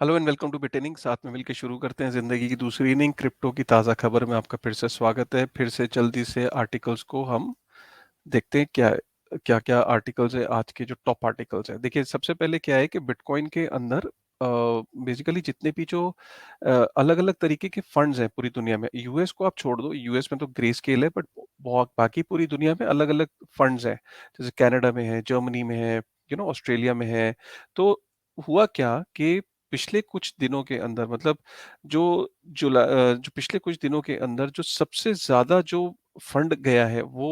Hello and welcome to बिटेनिंग। साथ में मिलकर शुरू करते हैं ज़िंदगी की दूसरी इनिंग। क्रिप्टो की ताज़ा खबर में आपका फिर से स्वागत है। फिर से जल्दी से आर्टिकल्स को हम देखते हैं। क्या क्या आर्टिकल्स है आज के जो टॉप आर्टिकल्स है। देखिए, सबसे पहले क्या है कि बिटकॉइन के अंदर बेसिकली जितने भी जो अलग अलग तरीके के फंड्स हैं पूरी दुनिया में, यूएस को आप छोड़ दो, यूएस में तो ग्रे स्केल है, बट बहुत बाकी पूरी दुनिया में अलग अलग फंड्स हैं। जैसे कनाडा में है, जर्मनी में है, ऑस्ट्रेलिया में है। तो हुआ क्या कि पिछले कुछ दिनों के अंदर, मतलब जो जो पिछले कुछ दिनों के अंदर जो सबसे ज्यादा जो फंड गया है वो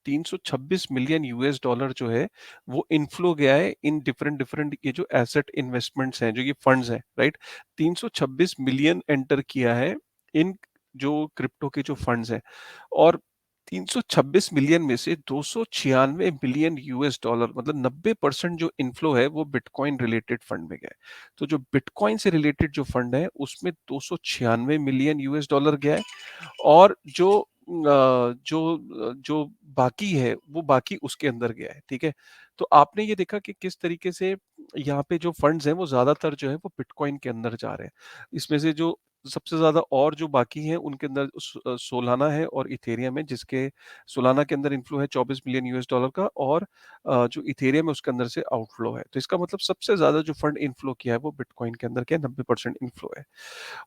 326 मिलियन यूएस डॉलर जो है वो इनफ्लो गया है इन डिफरेंट डिफरेंट ये जो एसेट इन्वेस्टमेंट्स हैं, जो ये फंड्स हैं, राइट। 326 मिलियन एंटर किया है इन जो क्रिप्टो के जो फंड्स हैं। और 326 मिलियन में से 296 मिलियन यूएस डॉलर, मतलब 90% जो इनफ्लो है वो बिटकॉइन रिलेटेड फंड में गया है। तो जो बिटकॉइन से रिलेटेड जो फंड है उसमें 296 मिलियन यूएस डॉलर गया है। और जो बाकी है वो बाकी उसके अंदर गया है, ठीक है। तो आपने ये देखा कि किस तरीके से यहाँ पे जो फंड्स हैं वो ज्यादातर जो है वो बिटकॉइन के अंदर जा रहे हैं। इसमें से जो सबसे ज्यादा और जो बाकी हैं उनके अंदर सोलाना है और इथेरियम है, जिसके सोलाना के अंदर इनफ्लो है 24 मिलियन यूएस डॉलर का, और जो इथेरियम है उसके अंदर से आउटफ्लो है। तो इसका मतलब सबसे ज्यादा जो फंड इनफ्लो किया है वो बिटकॉइन के अंदर क्या 90% इनफ्लो है।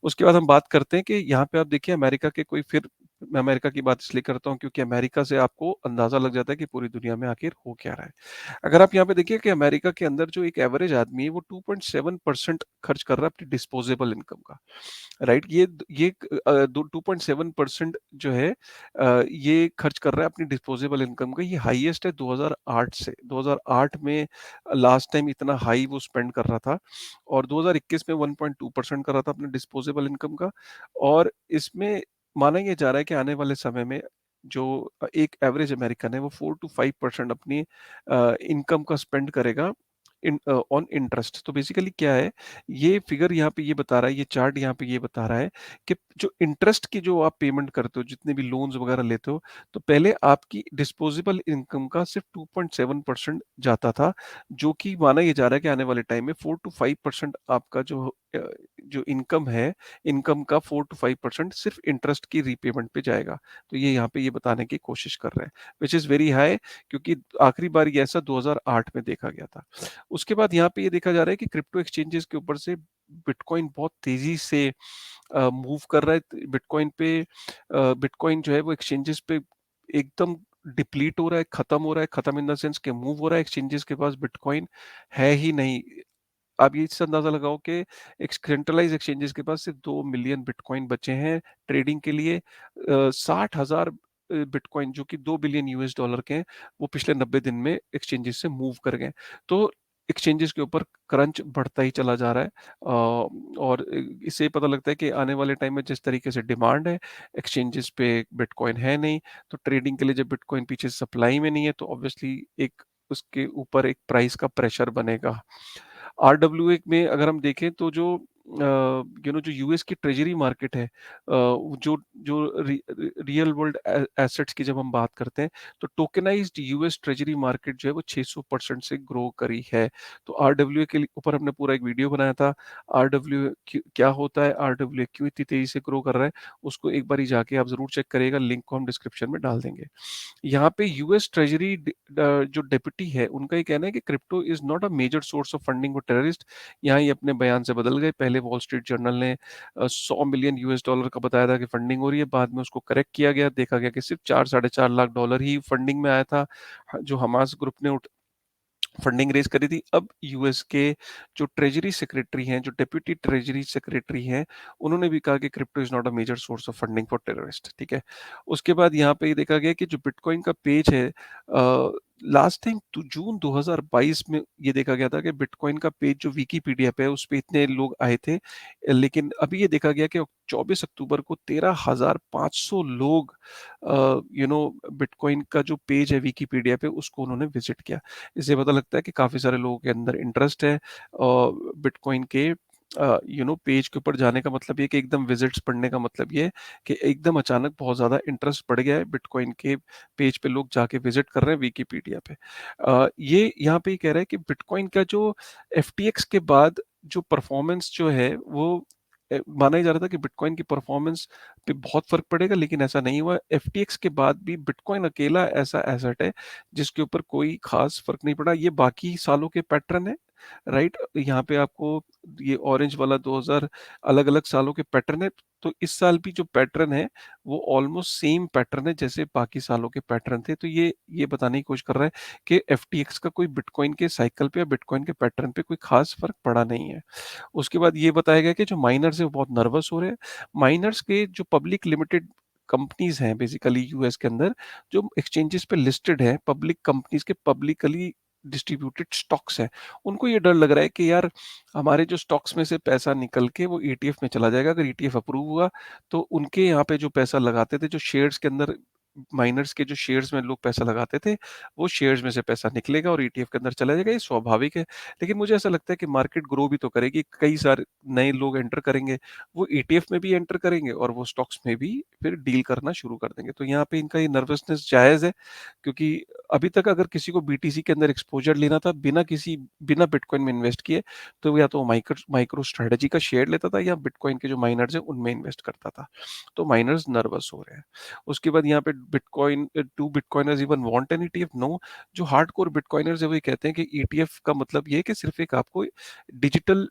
उसके बाद हम बात करते हैं कि यहाँ पे आप देखिए अमेरिका के कोई फिर, मैं अमेरिका की बात इसलिए करता हूँ क्योंकि अमेरिका से आपको अंदाजा लग जाता है कि पूरी दुनिया में आखिर हो क्या रहा है। अगर आप यहाँ पे देखिए कि अमेरिका के अंदर जो एक एवरेज आदमी है वो 2.7% खर्च कर रहा है अपनी डिस्पोजेबल इनकम का, राइट। ये 2.7% जो है ये खर्च कर रहा है अपनी डिस्पोजेबल इनकम का। ये हाईएस्ट है 2008 से। 2008 में लास्ट टाइम इतना हाई वो स्पेंड कर रहा था, और 2021 में 1.2% कर रहा था अपने डिस्पोजेबल इनकम का। और इसमें माना यह जा रहा है कि आने वाले समय में जो एक एवरेज अमेरिकन है वो 4 to 5% अपनी इनकम का स्पेंड करेगा इन ऑन इंटरेस्ट। तो बेसिकली क्या है, ये फिगर यहाँ पे ये बता रहा है, ये चार्ट यहाँ पे ये बता रहा है कि जो इंटरेस्ट की जो आप पेमेंट करते हो, जितने भी लोन्स वगैरह लेते हो, तो पहले आपकी डिस्पोजेबल इनकम का सिर्फ 2.7% जाता था, जो कि माना ये जा रहा है कि आने वाले टाइम में 4 to 5% आपका जो इनकम है, इनकम का 4 to 5% सिर्फ इंटरेस्ट की रीपेमेंट पे जाएगा। तो ये यहाँ पे ये बताने की कोशिश कर रहे हैं, विच इज़ वेरी हाई, क्योंकि आखिरी बार ये ऐसा 2008 में देखा गया था। उसके बाद यहाँ पे ये देखा जा रहा है कि क्रिप्टो एक्सचेंजेस के ऊपर से बिटकॉइन बहुत तेजी से मूव कर रहा है। बिटकॉइन पे बिटकॉइन जो है वो एक्सचेंजेस पे एकदम डिप्लीट हो रहा है, खत्म हो रहा है। खत्म इन द सेंस के मूव हो रहा है, एक्सचेंजेस के पास बिटकॉइन है ही नहीं। आप ये इससे अंदाजा लगाओ कि एक सेंट्रलाइज एक्सचेंजेस के पास सिर्फ 2 मिलियन बिटकॉइन बचे हैं ट्रेडिंग के लिए। 60,000 बिटकॉइन जो कि 2 बिलियन यूएस डॉलर के हैं, वो पिछले 90 दिन में एक्सचेंजेस से मूव कर गए। तो एक्सचेंजेस के ऊपर क्रंच बढ़ता ही चला जा रहा है। और इससे ये पता लगता है कि आने वाले टाइम में जिस तरीके से डिमांड है, एक्सचेंजेस पे बिटकॉइन है नहीं, तो ट्रेडिंग के लिए जब बिटकॉइन पीछे सप्लाई में नहीं है तो ऑब्वियसली एक उसके ऊपर एक प्राइस का प्रेशर बनेगा। आरडब्ल्यूए में अगर हम देखें तो जो जो यूएस की ट्रेजरी मार्केट है, जो जो रियल वर्ल्ड एसेट्स की जब हम बात करते हैं, तो टोकेनाइज्ड यूएस ट्रेजरी मार्केट जो है वो 600% से ग्रो करी है। तो आरडब्ल्यूए के ऊपर हमने पूरा एक वीडियो बनाया था। आरडब्ल्यूए क्या होता है, आरडब्ल्यूए क्यों इतनी तेजी से ग्रो कर रहा है, उसको एक बार जाके आप जरूर चेक करिएगा, लिंक को हम डिस्क्रिप्शन में डाल देंगे। यहाँ पे यूएस ट्रेजरी जो डेप्यूटी है उनका ये कहना है कि crypto is not a major source of funding for terrorist. यहाँ ये अपने बयान से बदल गए। पहले वॉल स्ट्रीट जर्नल ने 100 मिलियन यूएस डॉलर का बताया था कि फंडिंग हो रही है, बाद में उसको करेक्ट किया गया, देखा गया कि सिर्फ 4 साढ़े 4 लाख डॉलर ही फंडिंग में आया था, जो हमास ग्रुप ने फंडिंग रेज करी थी। अब यूएस के जो ट्रेजरी सेक्रेटरी हैं, जो डेप्यूटी ट्रेजरी सेक्रेटरी हैं, उन्होंने भी कहा कि crypto is not a major source of funding for terrorist, ठीक है। उसके बाद यहाँ पे ये देखा गया कि जो बिटकॉइन का पेज है, लास्ट टाइम तो जून 2022 में ये देखा गया था कि बिटकॉइन का पेज जो विकीपीडिया पे है उस पे इतने लोग आए थे, लेकिन अभी ये देखा गया कि 24 अक्टूबर को 13,500 लोग बिटकॉइन का जो पेज है विकीपीडिया पे उसको उन्होंने विजिट किया। इससे पता लगता है कि काफ़ी सारे लोगों के अंदर इंटरेस्ट है बिटकॉइन के पेज के ऊपर जाने का मतलब ये कि एकदम विजिट्स पढ़ने का मतलब ये है कि एकदम अचानक बहुत ज़्यादा इंटरेस्ट बढ़ गया है बिटकॉइन के पेज पे, लोग जाके विजिट कर रहे हैं विकिपीडिया पे। ये यहाँ पे ये कह रहा है कि बिटकॉइन का जो एफटीएक्स के बाद जो परफ़ॉर्मेंस जो है वो माना ही जा रहा था कि बिटकॉइन की परफ़ॉर्मेंस पे बहुत फ़र्क पड़ेगा, लेकिन ऐसा नहीं हुआ। एफटीएक्स के बाद भी बिटकॉइन अकेला ऐसा एसेट है जिसके ऊपर कोई ख़ास फ़र्क नहीं पड़ा। ये बाकी सालों के पैटर्न है, राइट? यहाँ पे आपको ये ऑरेंज वाला 2000 अलग-अलग सालों के पैटर्न है। तो इस साल भी जो पैटर्न है वो ऑलमोस्ट सेम पैटर्न है जैसे बाकी सालों के पैटर्न थे। तो ये बताने की कोशिश कर रहा है कि एफटीएक्स का कोई बिटकॉइन के साइकिल पे या बिटकॉइन के पैटर्न पे कोई ख़ास फ़र्क पड़ा नहीं है। उसके बाद ये बताया गया कि जो माइनर्स हैं वो बहुत नर्वस हो रहे हैं। माइनर्स के जो पब्लिक लिमिटेड कंपनीज़ हैं बेसिकली यूएस के अंदर, जो एक्सचेंजेस पे लिस्टेड हैं, पब्लिक कंपनीज़ के पब्लिकली डिस्ट्रीब्यूटेड स्टॉक्स हैं, उनको ये डर लग रहा है कि यार हमारे जो स्टॉक्स में से पैसा निकल के वो ईटीएफ में चला जाएगा। अगर ईटीएफ अप्रूव हुआ तो उनके यहाँ पे जो पैसा लगाते थे, जो शेयर्स के अंदर माइनर्स के जो शेयर्स में लोग पैसा लगाते थे, वो शेयर्स में से पैसा निकलेगा और ईटीएफ के अंदर चला जाएगा। ये स्वाभाविक है। लेकिन मुझे ऐसा लगता है कि मार्केट ग्रो भी तो करेगी, कई सारे नए लोग एंटर करेंगे, वो ईटीएफ में भी एंटर करेंगे और वो स्टॉक्स में भी फिर डील करना शुरू कर देंगे। तो यहाँ पे इनका ये नर्वसनेस जायज़ है, क्योंकि अभी तक अगर किसी को बीटीसी के अंदर एक्सपोज़र लेना था बिना बिटकॉइन में इन्वेस्ट किए, तो या तो माइक्रो स्ट्रैटेजी का शेयर लेता था या बिटकॉइन के जो माइनर्स हैं उनमें इन्वेस्ट करता था। तो माइनर्स नर्वस हो रहे हैं। उसके बाद यहाँ पे do bitcoiners even want an ETF? No. जो हार्डकोर बिटकॉइनर्स है वो ये कहते हैं कि ईटीएफ का मतलब ये है कि सिर्फ एक आपको डिजिटल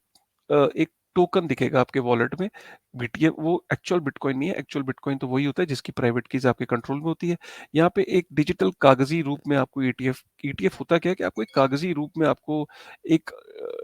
एक टोकन दिखेगा आपके वॉलेट में। बीटीएफ वो एक्चुअल बिटकॉइन नहीं है। एक्चुअल बिटकॉइन तो वही होता है जिसकी प्राइवेट कीज़ आपके कंट्रोल में होती है। यहाँ पे एक डिजिटल कागज़ी रूप में आपको ईटीएफ ईटीएफ होता क्या है कि आपको एक कागज़ी रूप में आपको एक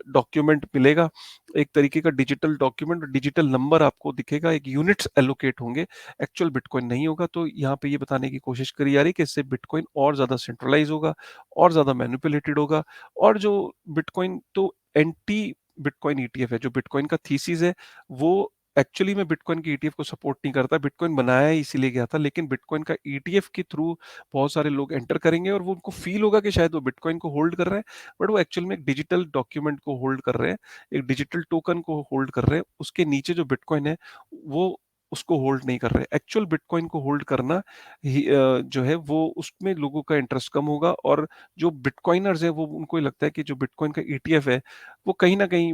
डॉक्यूमेंट मिलेगा, एक तरीके का डिजिटल डॉक्यूमेंट, डिजिटल नंबर आपको दिखेगा, एक यूनिट्स एलोकेट होंगे, एक्चुअल बिटकॉइन नहीं होगा। तो यहाँ पे ये बताने की कोशिश करी जा रही है कि इससे बिटकॉइन और ज़्यादा सेंट्रलाइज़ होगा, और ज़्यादा मैनिपुलेटेड होगा, और जो बिटकॉइन तो एंटी बिटकॉइन ईटीएफ है। जो बिटकॉइन का थीसिस है वो एक्चुअली में बिटकॉइन के ईटीएफ को सपोर्ट नहीं करता। बिटकॉइन बनाया ही इसीलिए गया था, लेकिन बिटकॉइन का ईटीएफ के थ्रू बहुत सारे लोग एंटर करेंगे और वो उनको फ़ील होगा कि शायद वो बिटकॉइन को होल्ड कर रहे हैं, बट वो एक्चुअल में एक डिजिटल डॉक्यूमेंट को होल्ड कर रहे हैं, एक डिजिटल टोकन को होल्ड कर रहे हैं। उसके नीचे जो बिटकॉइन है वो उसको होल्ड नहीं कर रहे। एक्चुअल बिटकॉइन को होल्ड करना ही जो है वो उसमें लोगों का इंटरेस्ट कम होगा, और जो बिटकॉइनर्स हैं वो उनको ये लगता है कि जो बिटकॉइन का ईटीएफ है वो कहीं न कहीं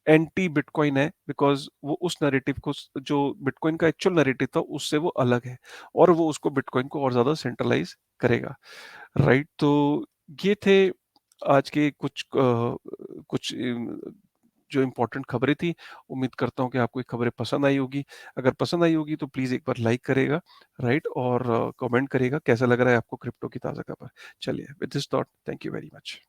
एंटी बिटकॉइन है, बिकॉज़ वो उस नैरेटिव को जो बिटकॉइन का एक्चुअल नैरेटिव था उससे वो अलग है, और वो उसको बिटकॉइन को और ज़्यादा सेंट्रलाइज़ करेगा, राइट? तो ये थे आज के कुछ जो इम्पोर्टेंट खबरें थी। उम्मीद करता हूँ कि आपको ये खबरें पसंद आई होगी। अगर पसंद आई होगी तो प्लीज़ एक बार लाइक करेगा, राइट? और कमेंट करेगा कैसा लग रहा है आपको क्रिप्टो की ताज़ा खबर। चलिए, with this thought, thank you very much.